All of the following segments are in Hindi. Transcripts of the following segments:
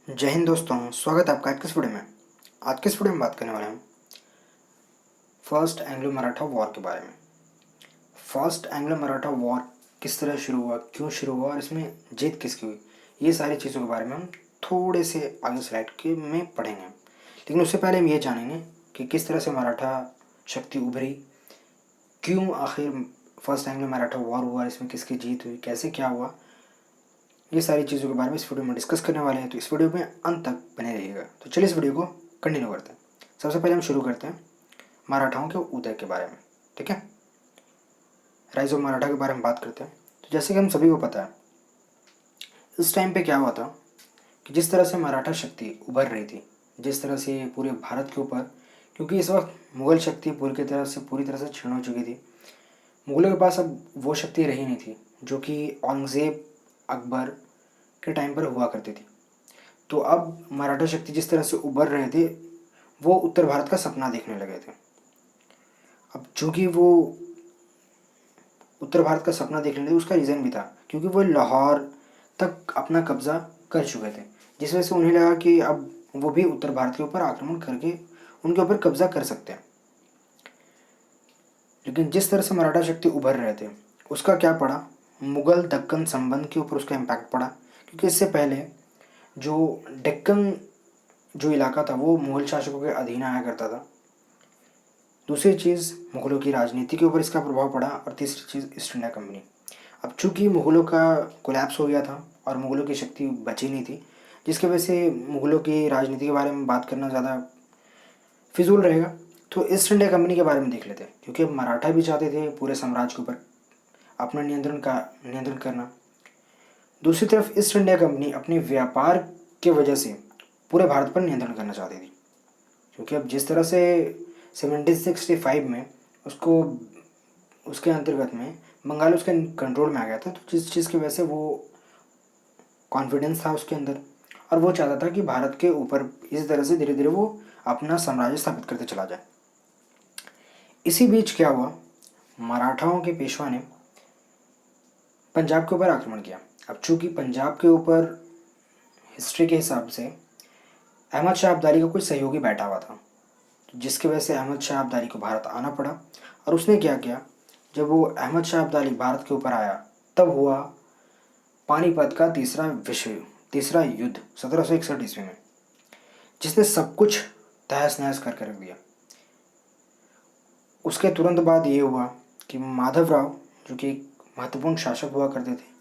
जय हिंद दोस्तों, स्वागत है आपका आज के इस वीडियो में। आज के इस वीडियो में बात करने वाले हैं फर्स्ट एंग्लो मराठा वॉर के बारे में। फर्स्ट एंग्लो मराठा वॉर किस तरह शुरू हुआ, क्यों शुरू हुआ और इसमें जीत किसकी हुई, ये सारी चीज़ों के बारे में हम थोड़े से आगे स्लाइड के में पढ़ेंगे। लेकिन उससे पहले हम ये जानेंगे कि किस तरह से मराठा शक्ति उभरी, क्यों आखिर फर्स्ट एंग्लो मराठा वॉर हुआ, इसमें किसकी जीत हुई, कैसे क्या हुआ, ये सारी चीज़ों के बारे में इस वीडियो में डिस्कस करने वाले हैं। तो इस वीडियो में अंत तक बने रहिएगा। तो चलिए इस वीडियो को कंटिन्यू करते हैं। सबसे पहले हम शुरू करते हैं मराठाओं के उदय के बारे में। ठीक है, राइज ऑफ मराठा के बारे में बात करते हैं। तो जैसे कि हम सभी को पता है, इस टाइम पे क्या हुआ था कि जिस तरह से मराठा शक्ति उभर रही थी, जिस तरह से पूरे भारत के ऊपर, क्योंकि इस वक्त मुगल शक्ति पूरी तरह से क्षीण हो चुकी थी। मुगलों के पास अब वो शक्ति रही नहीं थी जो कि औरंगज़ेब, अकबर के टाइम पर हुआ करती थी। तो अब मराठा शक्ति जिस तरह से उभर रहे थे, वो उत्तर भारत का सपना देखने लगे थे। अब चूंकि वो उत्तर भारत का सपना देखने लगे, उसका रीज़न भी था क्योंकि वो लाहौर तक अपना कब्जा कर चुके थे, जिस वजह से उन्हें लगा कि अब वो भी उत्तर भारत के ऊपर आक्रमण करके उनके ऊपर कब्जा कर सकते हैं। लेकिन जिस तरह से मराठा शक्ति उभर रहे थे, उसका क्या पड़ा, मुगल दक्कन संबंध के ऊपर उसका इम्पैक्ट पड़ा। क्योंकि इससे पहले जो डेक्कन जो इलाका था वो मुग़ल शासकों के अधीन आया करता था। दूसरी चीज़, मुग़लों की राजनीति के ऊपर इसका प्रभाव पड़ा। और तीसरी चीज़, ईस्ट इंडिया कंपनी। अब चूँकि मुग़लों का कोलैप्स हो गया था और मुग़लों की शक्ति बची नहीं थी, जिसकी वजह से मुग़लों की राजनीति के बारे में बात करना ज़्यादा फिजूल रहेगा। तो ईस्ट इंडिया कंपनी के बारे में देख लेते हैं, क्योंकि अब मराठा भी चाहते थे पूरे साम्राज्य के ऊपर अपना नियंत्रण करना। दूसरी तरफ ईस्ट इंडिया कंपनी अपने व्यापार के वजह से पूरे भारत पर नियंत्रण करना चाहती थी। क्योंकि अब जिस तरह से 1765 में उसको उसके अंतर्गत में बंगाल उसके कंट्रोल में आ गया था, तो जिस चीज़ की वजह से वो कॉन्फिडेंस था उसके अंदर, और वो चाहता था कि भारत के ऊपर इसी तरह से धीरे धीरे वो अपना साम्राज्य स्थापित करते चला जाए। इसी बीच क्या हुआ, मराठाओं के पेशवा ने पंजाब के ऊपर आक्रमण किया। अब चूंकि पंजाब के ऊपर हिस्ट्री के हिसाब से अहमद शाह अब्दाली का कोई सहयोगी बैठा हुआ था, जिसकी वजह से अहमद शाह अब्दाली को भारत आना पड़ा। और उसने क्या किया, जब वो अहमद शाह अब्दाली भारत के ऊपर आया, तब हुआ पानीपत का तीसरा युद्ध 1761 ईस्वी में, जिसने सब कुछ तहस नहस करके रख दिया। उसके तुरंत बाद ये हुआ कि माधवराव, जो कि एक महत्वपूर्ण शासक हुआ करते थे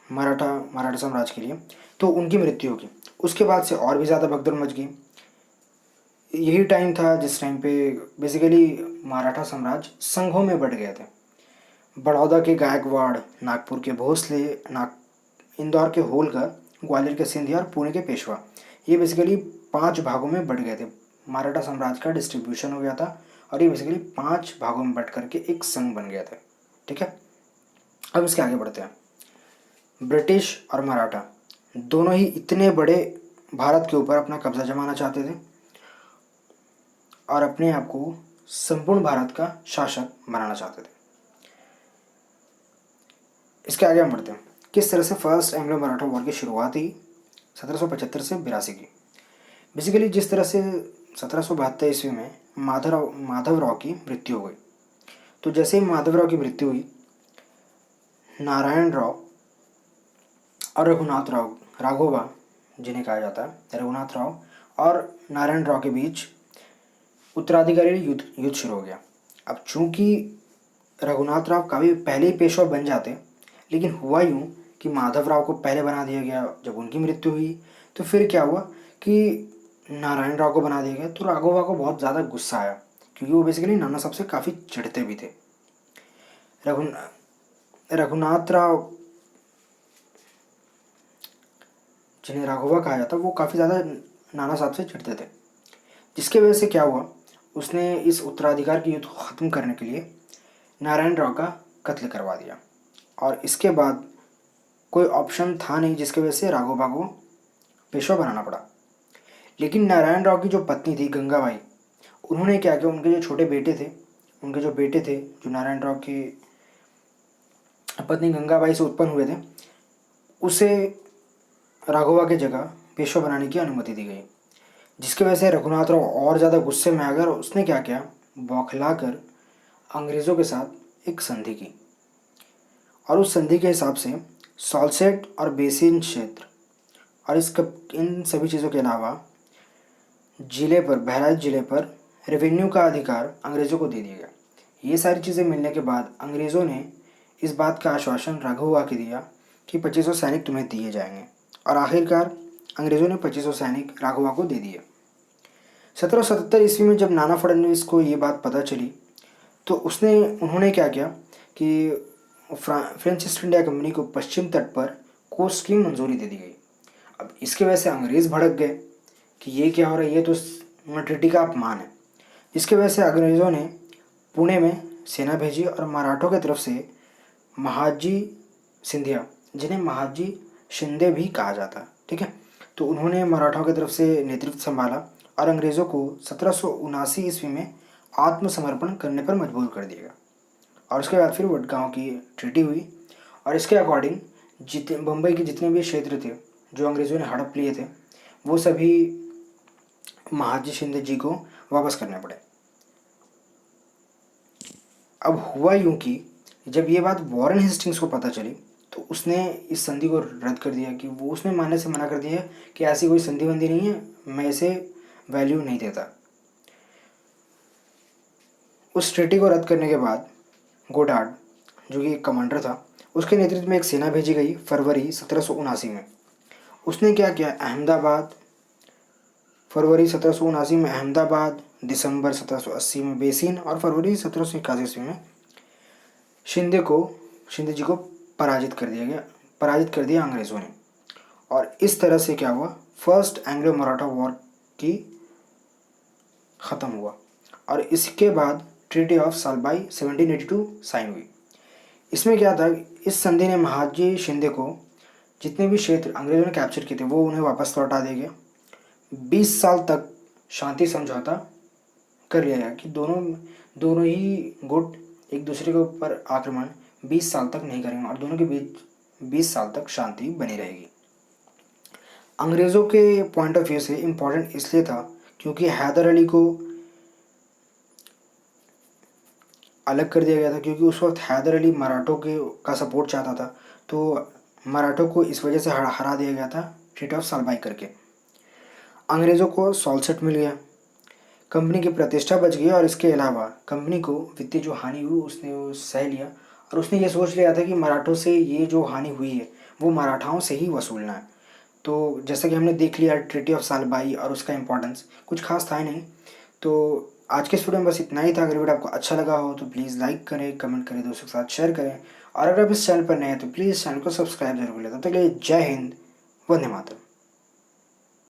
मराठा साम्राज्य के लिए, तो उनकी मृत्यु होगी। उसके बाद से और भी ज़्यादा भगदड़ मच गई। यही टाइम था जिस टाइम पे बेसिकली मराठा साम्राज्य संघों में बट गए थे। बड़ौदा के गायकवाड़, नागपुर के भोसले, इंदौर के होलकर, ग्वालियर के सिंधिया और पुणे के पेशवा, ये बेसिकली 5 भागों में बट गए थे। मराठा साम्राज्य का डिस्ट्रीब्यूशन हो गया था और ये बेसिकली 5 भागों में बट करके एक संघ बन गया था। ठीक है, अब इसके आगे बढ़ते हैं। ब्रिटिश और मराठा दोनों ही इतने बड़े भारत के ऊपर अपना कब्जा जमाना चाहते थे और अपने आप को संपूर्ण भारत का शासक बनाना चाहते थे। इसके आगे हम बढ़ते हैं, किस तरह से फर्स्ट एंग्लो मराठा वॉर की शुरुआत हुई 1775 से 82 की। बेसिकली जिस तरह से 1772 ईस्वी में माधवराव की मृत्यु हो गई, तो जैसे ही माधवराव की मृत्यु हुई, नारायण राव और रघुनाथ राव, राघोबा जिन्हें कहा जाता है, रघुनाथ राव और नारायण राव के बीच उत्तराधिकारी युद्ध शुरू हो गया। अब चूंकि रघुनाथ राव काफ़ी पहले ही पेशवा बन जाते, लेकिन हुआ यूँ कि माधवराव को पहले बना दिया गया। जब उनकी मृत्यु हुई तो फिर क्या हुआ कि नारायण राव को बना दिया गया। तो राघोबा को बहुत ज़्यादा गुस्सा आया, क्योंकि वो बेसिकली नाना साहब से काफ़ी चिढ़ते भी थे। रघुनाथ राव, जिन्हें राघोबा कहा जाता, वो काफ़ी ज़्यादा नाना साहब से चिढ़ते थे, जिसके वजह से क्या हुआ, उसने इस उत्तराधिकार के युद्ध को ख़त्म करने के लिए नारायण राव का कत्ल करवा दिया। और इसके बाद कोई ऑप्शन था नहीं, जिसकी वजह से राघोबा को पेशवा बनाना पड़ा। लेकिन नारायण राव की जो पत्नी थी गंगाबाई, उन्होंने क्या किया, उनके जो बेटे थे जो नारायण राव की पत्नी गंगाबाई से उत्पन्न हुए थे, उसे राघवा की जगह पेशवा बनाने की अनुमति दी गई, जिसकी वजह से रघुनाथ राव और ज़्यादा गुस्से में आ गए और उसने क्या किया, बौखलाकर अंग्रेज़ों के साथ एक संधि की। और उस संधि के हिसाब से सॉल्सेट और बेसिन क्षेत्र और इन सभी चीज़ों के अलावा जिले पर, बहराइच जिले पर रेवेन्यू का अधिकार अंग्रेज़ों को दे दिया गया। ये सारी चीज़ें मिलने के बाद अंग्रेज़ों ने इस बात का आश्वासन राघवा को दिया कि 2500 सैनिक तुम्हें दिए जाएंगे, और आखिरकार अंग्रेज़ों ने 2500 सैनिक राघवा को दे दिए। 1777 ईस्वी में जब नाना फडणवीस को ये बात पता चली तो उन्होंने क्या किया कि फ्रेंच ईस्ट इंडिया कंपनी को पश्चिम तट पर कोस्ट की मंजूरी दे दी गई। अब इसकी वजह से अंग्रेज़ भड़क गए कि ये क्या हो रहा है, ये तो ट्रीटी का अपमान है। इसकी वजह से अंग्रेज़ों ने पुणे में सेना भेजी और मराठों की तरफ से महाजी सिंधिया, जिन्हें महाजी शिंदे भी कहा जाता है, ठीक है, तो उन्होंने मराठों की तरफ से नेतृत्व संभाला और अंग्रेज़ों को 1779 ईस्वी में आत्मसमर्पण करने पर मजबूर कर दिया गया। और उसके बाद फिर वडगांव की ट्रीटी हुई और इसके अकॉर्डिंग बम्बई के जितने भी क्षेत्र थे जो अंग्रेज़ों ने हड़प लिए थे वो सभी महाजी शिंदे जी को वापस करने पड़े। अब हुआ यूं कि जब ये बात वॉरेन हेस्टिंग्स को पता चली तो उसने इस संधि को रद्द कर दिया, कि वो उसने मानने से मना कर दिया कि ऐसी कोई संधि वंधि नहीं है, मैं इसे वैल्यू नहीं देता। उस ट्रीटी को रद्द करने के बाद गोडार्ड, जो कि एक कमांडर था, उसके नेतृत्व में एक सेना भेजी गई फरवरी 1779 में। उसने क्या किया, फरवरी 1779 में अहमदाबाद, दिसंबर 1780 में बेसिन और फरवरी 1781 में शिंदे जी को पराजित कर दिया अंग्रेज़ों ने। और इस तरह से क्या हुआ, फर्स्ट एंग्लो मराठा वॉर की ख़त्म हुआ और इसके बाद ट्रीटी ऑफ सालबाई 1782 साइन हुई। इसमें क्या था, इस संधि ने महाजी शिंदे को जितने भी क्षेत्र अंग्रेज़ों ने कैप्चर किए थे वो उन्हें वापस लौटा दिए गए। 20 साल तक शांति समझौता कर लिया गया कि दोनों ही गुट एक दूसरे के ऊपर आक्रमण 20 साल तक नहीं करेंगे और दोनों के बीच 20 साल तक शांति बनी रहेगी। अंग्रेज़ों के पॉइंट ऑफ व्यू से इम्पोर्टेंट इसलिए था क्योंकि हैदर अली को अलग कर दिया गया था, क्योंकि उस वक्त हैदर अली मराठों का सपोर्ट चाहता था, तो मराठों को इस वजह से हरा दिया गया था ट्रीटी ऑफ सालबाई करके। अंग्रेज़ों को सॉल्सेट मिल गया, कंपनी की प्रतिष्ठा बच गई और इसके अलावा कंपनी को वित्तीय जो हानि हुई उसने वो सह लिया और उसने ये सोच लिया था कि मराठों से ये जो हानि हुई है वो मराठाओं से ही वसूलना है। तो जैसा कि हमने देख लिया ट्रीटी ऑफ सालबाई और उसका इम्पोर्टेंस कुछ खास था ही नहीं। तो आज के स्टूडियो में बस इतना ही था। अगर वीडियो आपको अच्छा लगा हो तो प्लीज़ लाइक करें, कमेंट करें, दोस्तों के साथ शेयर करें और अगर आप इस चैनल पर नए हैं तो प्लीज़ चैनल को सब्सक्राइब जरूर करें। तब तक के लिए जय हिंद, वंदे मातरम।